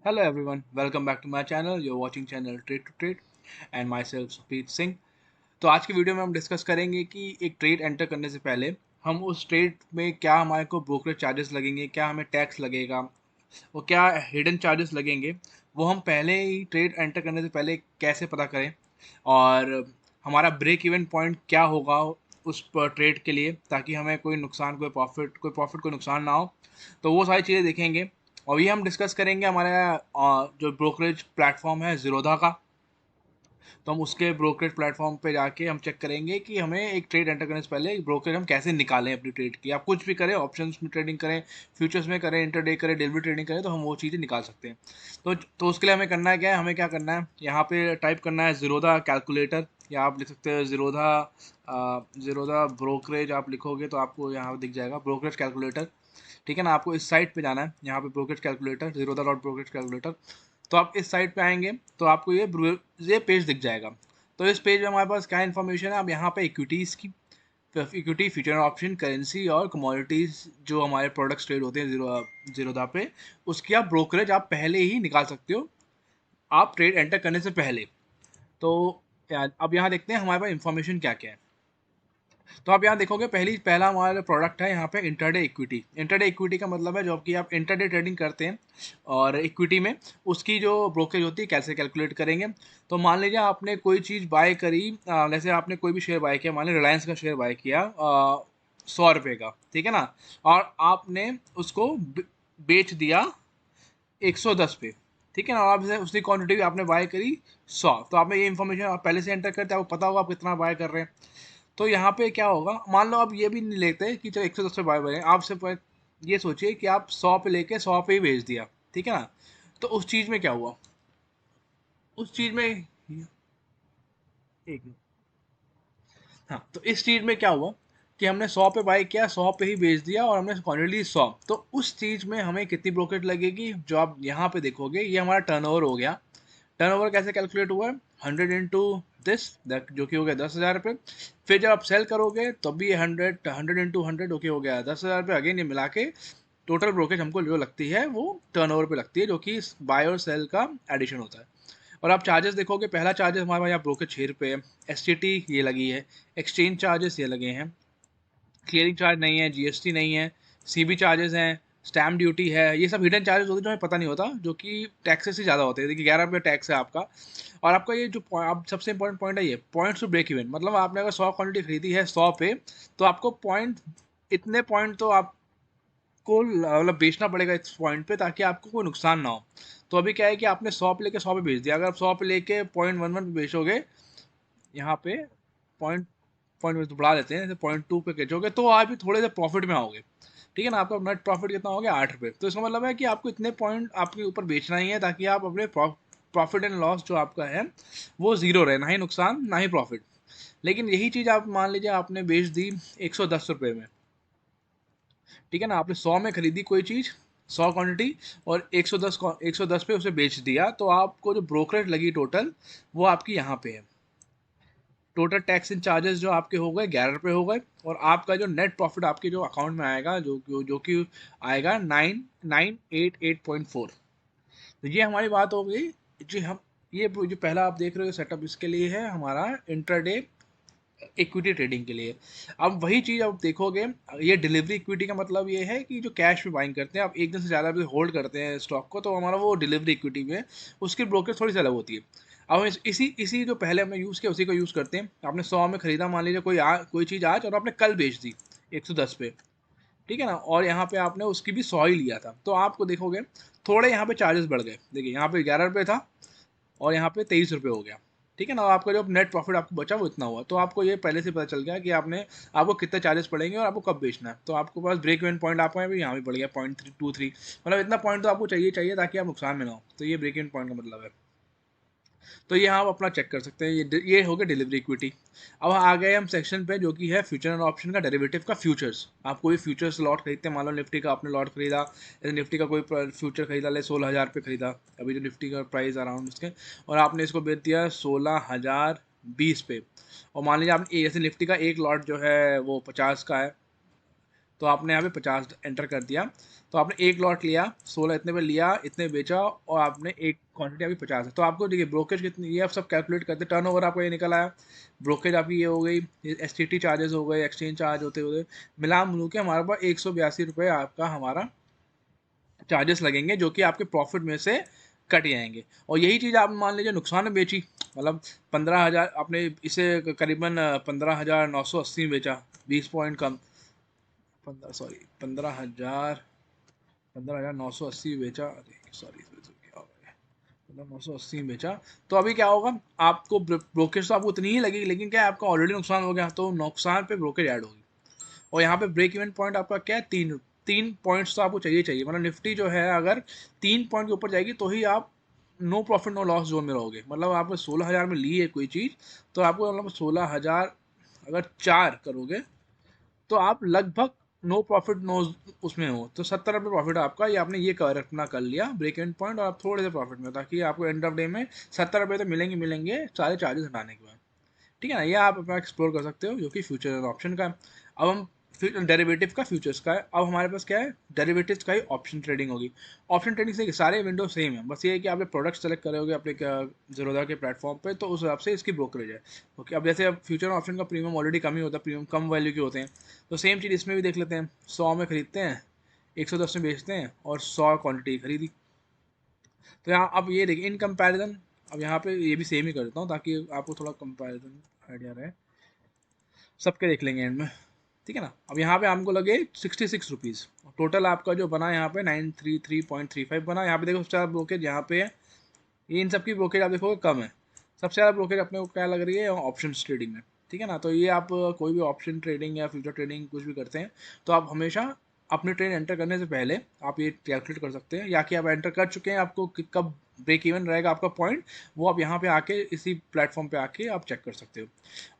Hello everyone, welcome back to my channel. You're watching channel Trade to Trade and myself Supreet Singh. तो आज की video में हम discuss करेंगे कि एक ट्रेड एंटर करने से पहले हम उस ट्रेड में क्या हमारे को ब्रोकरेज चार्जेस लगेंगे, क्या हमें टैक्स लगेगा और क्या हिडन चार्जेस लगेंगे, वो हम पहले ही ट्रेड एंटर करने से पहले कैसे पता करें और हमारा ब्रेक इवन पॉइंट क्या होगा उस ट्रेड के लिए, ताकि हमें कोई नुकसान कोई नुकसान ना हो। तो वो सारी चीज़ें देखेंगे और ये हम डिस्कस करेंगे हमारा जो ब्रोकरेज प्लेटफॉर्म है ज़ीरोधा का। तो हम उसके ब्रोकरेज प्लेटफॉर्म पे जाके हम चेक करेंगे कि हमें एक ट्रेड एंटर करने से पहले एक ब्रोकरेज हम कैसे निकालें अपनी ट्रेड की। आप कुछ भी करें, ऑप्शंस में ट्रेडिंग करें, फ्यूचर्स में करें, इंटरडे करें, डेली ट्रेडिंग करें, तो हम वो चीज़ें निकाल सकते हैं। तो उसके लिए हमें करना है क्या है, हमें क्या करना है, यहाँ पे टाइप करना है ज़ीरोधा कैलकुलेटर, या आप लिख सकते हैं ज़ीरोधा ब्रोकरेज। आप लिखोगे तो आपको यहाँ दिख जाएगा ब्रोकरेज कैलकुलेटर। ठीक है ना, आपको इस साइट पे जाना है, यहाँ पे brokerage calculator, Zerodha dot brokerage calculator. तो आप इस साइट पे आएंगे तो आपको ये पेज दिख जाएगा। तो इस पेज में हमारे पास क्या इन्फॉर्मेशन है, अब यहाँ पे इक्विटीज़ की, इक्विटी, फ्यूचर ऑप्शन, करेंसी और कमोडिटीज़ जो हमारे प्रोडक्ट्स ट्रेड होते हैं ज़ीरोधा पे, उसकी आप ब्रोकरेज आप पहले ही निकाल सकते हो, आप ट्रेड एंटर करने से पहले। तो अब यहाँ देखते हैं हमारे पास इन्फॉर्मेशन क्या क्या है। तो आप यहाँ देखोगे पहला हमारा प्रोडक्ट है यहाँ पे इंटरडे इक्विटी। इंटरडे इक्विटी का मतलब है जो कि आप इंटरडे ट्रेडिंग करते हैं और इक्विटी में उसकी जो ब्रोकरेज होती है कैसे कैलकुलेट करेंगे। तो मान लीजिए आपने कोई चीज़ बाय करी, जैसे आपने कोई भी शेयर बाय किया, मान लीजिए रिलायंस का शेयर बाय किया 100 रुपये का, ठीक है ना, और आपने उसको बेच दिया 110 पे, ठीक है ना, और आप उसकी क्वांटिटी आपने बाय करी 100। तो आपने ये इन्फॉर्मेशन आप पहले से एंटर करते हैं, आपको पता होगा आप कितना बाय कर रहे हैं। तो यहाँ पे क्या होगा, मान लो आप ये भी नहीं लेते कि चलो 110 पे बाय बने, आप सिर्फ ये सोचिए कि आप 100 पे लेके 100 पे ही बेच दिया, ठीक है ना। तो उस चीज़ में क्या हुआ, उस चीज़ में एक, हाँ, तो इस चीज़ में क्या हुआ कि हमने 100 पे बाय किया, 100 पे ही बेच दिया और हमने क्वांटिटी 100। तो उस चीज़ में हमें कितनी ब्रोकेट लगेगी, जो आप यहाँ पे देखोगे ये हमारा टर्नओवर हो गया। टर्नओवर कैसे कैलकुलेट हुआ है, 100 इंटू दिस, जो कि हो गया 10,000 रुपये। फिर जब आप सेल करोगे तो भी ये 100 इंटू 100 ओके हो गया 10,000 रुपये। अगेन ये मिला के टोटल ब्रोकेज हमको जो लगती है वो टर्नओवर पे लगती है, जो कि बाय और सेल का एडिशन होता है। और आप चार्जेस देखोगे, पहला चार्जेस हमारे पास यहाँ ब्रोकेज 6 रुपये है, एस ये लगी है, एक्सचेंज चार्जेस ये लगे हैं, क्लियरिंग चार्ज नहीं है, जीएसटी नहीं है, सीबी चार्जेस हैं, स्टैम्प ड्यूटी है, ये सब हिडन चार्जेस होते हैं जो हमें पता नहीं होता, जो कि टैक्सेस से ज़्यादा होते हैं। देखिए 11 रुपये टैक्स है आपका। और आपका ये जो आप सबसे इंपॉर्टेंट पॉइंट है, ये पॉइंट्स टू ब्रेक इवन, मतलब आपने अगर 100 क्वांटिटी खरीदी है 100 पे, तो आपको पॉइंट, इतने पॉइंट तो आपको मतलब बेचना पड़ेगा इस पॉइंट पे, ताकि आपको कोई नुकसान ना हो। तो अभी क्या है कि आपने 100 पे लेके 100 पे बेच दिया, अगर आप 100 पे लेके 0.11 पे बेचोगे, यहाँ पे पॉइंट पॉइंट में तो बढ़ा देते हैं, जैसे 0.2 पे बेचोगे तो आप भी थोड़े से प्रॉफिट में आओगे, ठीक है ना। आपका नेट प्रॉफिट कितना हो गया, 8 रुपये। तो इसका मतलब है कि आपको इतने पॉइंट आपके ऊपर बेचना ही है, ताकि आप अपने प्रॉफिट एंड लॉस जो आपका है वो जीरो रहे, ना ही नुकसान ना ही प्रॉफिट। लेकिन यही चीज़ आप मान लीजिए आपने बेच दी 110 रुपये में, ठीक है ना, आपने 100 में खरीदी कोई चीज़, 100 क्वांटिटी, और 110 पे उसे बेच दिया, तो आपको जो ब्रोकरेज लगी टोटल, वो आपकी यहाँ पे है। टोटल टैक्स एंड चार्जेस जो आपके हो गए 11 रुपये हो गए, और आपका जो नेट प्रॉफिट आपके जो अकाउंट में आएगा, जो कि आएगा 9988.4। तो ये हमारी बात हो गई जी। हम ये जो पहला आप देख रहे हो सेटअप, इसके लिए है हमारा इंट्राडे इक्विटी ट्रेडिंग के लिए। अब वही चीज़ आप देखोगे, ये डिलीवरी इक्विटी का मतलब ये है कि जो कैश में बाइंग करते हैं, आप एक दिन से ज़्यादा भी होल्ड करते हैं स्टॉक को, तो हमारा वो डिलीवरी इक्विटी में उसकी ब्रोकर थोड़ी सी अलग होती है। अब हम इसी जो पहले हमने यूज़ किया उसी को यूज़ करते हैं। आपने 100 में खरीदा, मान लीजिए कोई चीज़ आज, और आपने कल बेच दी 110 पे, ठीक है ना, और यहाँ पे आपने उसकी भी 100 ही लिया था, तो आपको देखोगे थोड़े यहाँ पे चार्जेस बढ़ गए। देखिए यहाँ पे 11 रुपये था और यहाँ पे 23 रुपये हो गया, ठीक है ना। और आपका जो नेट प्रॉफिट आपको बचा वो इतना हुआ। तो आपको ये पहले से पता चल गया कि आपको कितने चार्जेस पड़ेंगे और आपको कब बेचना है। तो आपको पास ब्रेक इवन पॉइंट आपको यहाँ भी पड़ गया 0.23, मतलब इतना पॉइंट तो आपको चाहिए ताकि आप नुकसान में ना हो। तो ये ब्रेक इवन पॉइंट का मतलब है। तो ये आप अपना चेक कर सकते हैं, ये हो गया डिलीवरी इक्विटी। अब आ गए हम सेक्शन पे, जो कि है फ्यूचर एंड ऑप्शन का डेरिवेटिव का फ्यूचर्स। आप कोई फ्यूचर्स लॉट खरीदते हैं, मान लो निफ्टी का आपने लॉट खरीदा, जैसे निफ्टी का कोई फ्यूचर खरीदा, ले 16,000 पे खरीदा, अभी जो निफ्टी का प्राइस अराउंड उसके, और आपने इसको बेच दिया 16,020 पे। और मान लीजिए आप जैसे निफ्टी का एक लॉट जो है वो 50 का है, तो आपने यहाँ पे 50 एंटर कर दिया, तो आपने एक लॉट लिया, 16 इतने पे लिया, इतने बेचा, और आपने एक क्वांटिटी आपकी 50 है। तो आपको देखिए ब्रोकेज कितनी, ये आप सब कैलकुलेट करते, टर्नओवर आपको ये निकल आया, ब्रोकेज आपकी ये हो गई, एसटीटी चार्जेस हो गए, एक्सचेंज चार्ज होते हुए मिला मिलू के हमारे पास 182 रुपये आपका हमारा चार्जेस लगेंगे, जो कि आपके प्रॉफिट में से कट जाएंगे। और यही चीज़ आप मान लीजिए नुकसान में बेची, मतलब 15,000 आपने इसे करीबन 15,980 बेचा, 20 पॉइंट कम, 15,980 बेचा, सॉरी 15,980 बेचा। तो अभी क्या होगा, आपको ब्रोकेज तो आपको उतनी ही लगेगी, लेकिन क्या है, आपका ऑलरेडी नुकसान हो गया, तो नुकसान पे ब्रोकेज ऐड होगी। और यहाँ पे ब्रेक इवन पॉइंट आपका क्या है, तीन तीन पॉइंट्स तो आपको चाहिए, मतलब निफ्टी जो है अगर 3 पॉइंट के ऊपर जाएगी तो ही आप no profit no loss zone में रहोगे। मतलब आपको 16,000 में ली है कोई चीज़, तो आपको मतलब 16,000 अगर 4 करोगे तो आप लगभग नो प्रॉफिट नो उसमें हो, तो 70 रुपये प्रॉफिट आपका, ये आपने ये कर अपना कर लिया ब्रेक इवन पॉइंट, और आप थोड़े से प्रॉफिट में, ताकि आपको एंड ऑफ डे में 70 रुपये तो मिलेंगे सारे चार्जेस हटाने के बाद। ठीक है ना, ये आप अपना एक्सप्लोर कर सकते हो, जो कि फ्यूचर ऑप्शन का है। अब हम डेरिवेटिव का फ्यूचर्स का है, अब हमारे पास क्या है, डेरिवेटिव्स का ही ऑप्शन ट्रेडिंग होगी। ऑप्शन ट्रेडिंग से सारे विंडो सेम है, बस ये है कि आपने प्रोडक्ट सेलेक्ट करोगे अपने ज़ीरोधा के प्लेटफॉर्म पे, तो उस हिसाब से इसकी ब्रोकरेज है। ओके, अब जैसे अब फ्यूचर ऑप्शन का प्रीमियम ऑलरेडी कम ही होता है, प्रीमियम कम वैल्यू के होते हैं, तो सेम चीज़ इसमें भी देख लेते हैं। 100 में खरीदते हैं, 110 में बेचते हैं, और 100 क्वान्टिटी खरीदी। तो यहाँ अब ये देखिए इन कंपैरिजन, अब यहाँ पे ये भी सेम ही कर देता हूँ ताकि आपको थोड़ा कंपैरिजन आइडिया रहे, सबके देख लेंगे एंड में। ठीक है ना, अब यहाँ पे हमको लगे 66 रुपीज़, टोटल आपका जो बना यहाँ पे 933.35 बना। यहाँ पे देखो सबसे ज़्यादा ब्रोकेज यहाँ पे है, ये इन सब की ब्रोकेज आप देखोगे कम है। सबसे ज़्यादा ब्रोकेज अपने को क्या लग रही है, ऑप्शन ट्रेडिंग में। ठीक है ना, तो ये आप कोई भी ऑप्शन ट्रेडिंग या फ्यूचर ट्रेडिंग कुछ भी करते हैं, तो आप हमेशा अपने ट्रेड एंटर करने से पहले आप ये कैलकुलेट कर सकते हैं, या कि आप एंटर कर चुके हैं, आपको कब ब्रेक इवन रहेगा आपका पॉइंट, वो आप यहाँ पे आके इसी प्लेटफॉर्म पे आके आप चेक कर सकते हो।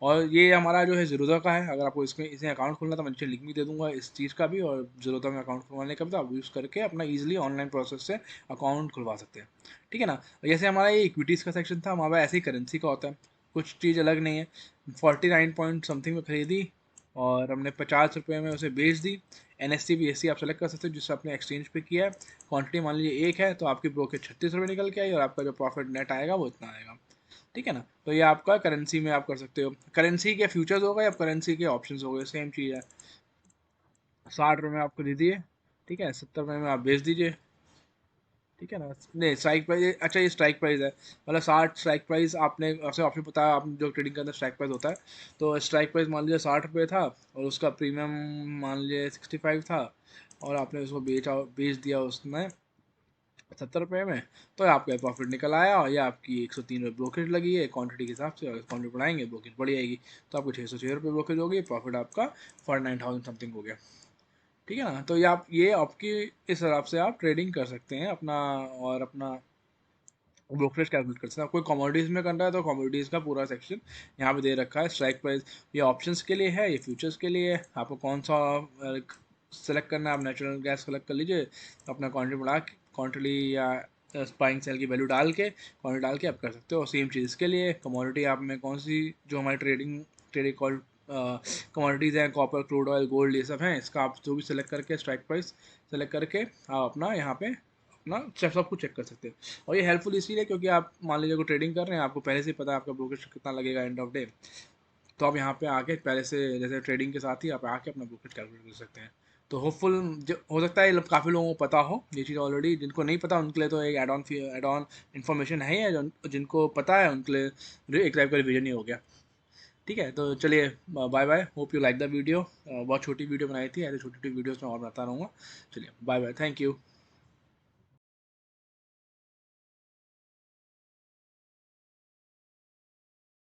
और ये हमारा जो है ज़ीरोधा का है, अगर आपको इसमें इसे अकाउंट खोलना, तो मैं नीचे लिंक भी दे दूंगा इस चीज़ का भी, और ज़ीरोधा में अकाउंट खुलवाने का भी, तो आप यूज़ करके अपना ईजिली ऑनलाइन प्रोसेस से अकाउंट खुलवा सकते हैं। ठीक है ना, जैसे हमारा ये इक्विटीज़ का सेक्शन था, हमारा ऐसे ही करेंसी का होता है, कुछ चीज़ अलग नहीं है। 49 पॉइंट समथिंग में खरीदी, और हमने 50 रुपये में उसे बेच दी। NSE BSE आप सेलेक्ट कर सकते हो जिससे आपने एक्सचेंज पे किया है। क्वांटिटी मान लीजिए 1 है, तो आपकी ब्रोकेज 36 रुपये निकल के आई, और आपका जो प्रॉफिट नेट आएगा वो इतना आएगा। ठीक है ना, तो ये आपका करेंसी में आप कर सकते हो, करेंसी के फ्यूचर्स हो गए, या करेंसी के ऑप्शंस हो गए, सेम चीज़ है। 60 रुपये में आप खरीदिए, ठीक है, 70 रुपये में आप बेच दीजिए। ठीक है ना, नहीं स्ट्राइक प्राइस, अच्छा ये स्ट्राइक प्राइस है, मतलब 60 स्ट्राइक प्राइस आपने ऐसे ऑप्शन बताया, आप जो ट्रेडिंग के अंदर स्ट्राइक प्राइस होता है, तो स्ट्राइक प्राइस मान लीजिए 60 रुपये था, और उसका प्रीमियम मान लीजिए 65 था, और आपने उसको बेच दिया उसमें 70 रुपये में, तो आपका प्रॉफिट निकल आया, और ये आपकी 103 रुपये ब्रोकेज लगी है क्वांटिटी के हिसाब से, अगर क्वांटिटी बढ़ाएंगे ब्रोकेज बढ़ जाएगी, तो आपको 606 रुपये ब्रोकेज होगी, प्रॉफिट आपका 49,000 समथिंग हो गया। ठीक है ना, तो ये आपकी इस हिसाब से आप ट्रेडिंग कर सकते हैं अपना, और अपना ब्रोकरेज कैलकुलेट कर सकते हैं। कोई कमोडिटीज़ में करना है तो कमोडिटीज़ का पूरा सेक्शन यहाँ पे दे रखा है। स्ट्राइक प्राइस ये ऑप्शंस के लिए है, ये फ्यूचर्स के लिए है, आपको कौन सा सेलेक्ट करना है, आप नेचुरल गैस सेलेक्ट कर लीजिए, अपना क्वान्टिटी बढ़ा के, क्वान्टिटी या बाइंग सेल की वैल्यू डाल के, क्वान्टिटी डाल के आप कर सकते हो। सेम चीज़ के लिए कमोडिटी आप में कौन सी जो हमारी ट्रेडिंग कॉल कमोडिटीज़ हैं, कॉपर, क्रूड ऑयल, गोल्ड, ये सब हैं, इसका आप जो भी सेलेक्ट करके स्ट्राइक प्राइस सेलेक्ट करके आप अपना यहाँ पे अपना सब कुछ चेक कर सकते हैं। और ये हेल्पफुल इसीलिए क्योंकि आप मान लीजिए को ट्रेडिंग कर रहे हैं, आपको पहले से ही पता है आपका ब्रोकेज कितना लगेगा एंड ऑफ डे, तो आप यहाँ पे आके पहले से जैसे ट्रेडिंग के साथ ही आप आके अपना ब्रोकेज कैलकुलेट कर सकते हैं। तो होपफुल हो सकता है काफ़ी लोगों को पता हो ये चीज़ ऑलरेडी, जिनको नहीं पता उनके लिए तो एक एड ऑन इन्फॉर्मेशन है, या जिनको पता है उनके लिए एक टाइप का रिविजन ही हो गया। ठीक है, तो चलिए bye bye, hope you like the video. बहुत छोटी वीडियो बनाई थी, ऐसे छोटी छोटी वीडियोज़ में और बनाता रहूँगा। चलिए बाय बाय, थैंक यू।